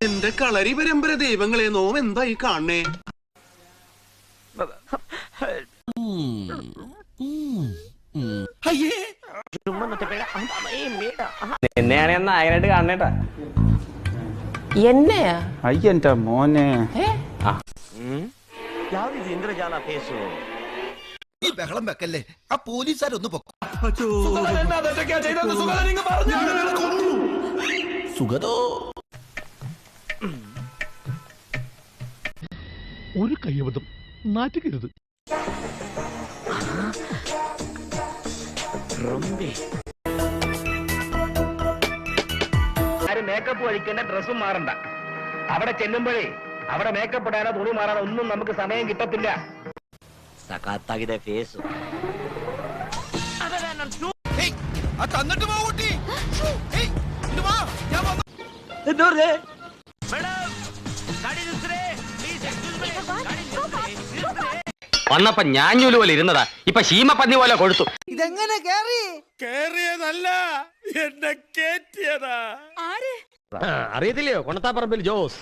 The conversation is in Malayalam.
എന്റെ കളരി പരമ്പര ദൈവങ്ങളെ നോം എന്തായി കാണണേ? എന്നെയാണ് ഞാൻ നായകനായിട്ട് കാണണേട്ടാ. എന്നെയാ? അയ്യന്റെ മോനെ ഈ ബഹളം വെക്കല്ലേ, ആ പോലീസുകാരൊന്ന് പൊക്കോ. സുഗതോ ഒരു കയ്യബദ്ധം, നാറ്റുകരുത്. ആരും മേക്കപ്പ് കഴിക്കേണ്ട, ഡ്രസ്സും മാറണ്ട. അവിടെ ചെല്ലുമ്പോഴേ അവിടെ മേക്കപ്പ് ഇടാനോ തുണി മാറാനോ ഒന്നും നമുക്ക് സമയം കിട്ടത്തില്ല. തന്നിട്ട് പോ കുട്ടി. വന്നപ്പോ ഞാഞ്ഞൂല് പോലെ ഇരുന്നതാ, ഇപ്പൊ ശീമപ്പന്നി പോലെ കൊഴുത്തു. ഇതെങ്ങനെ കേറി? കേറിയതല്ല, എന്നെ കേറ്റിയതാ. അറിയത്തില്ലയോ കൊണത്താപ്പറമ്പിൽ ജോസ്?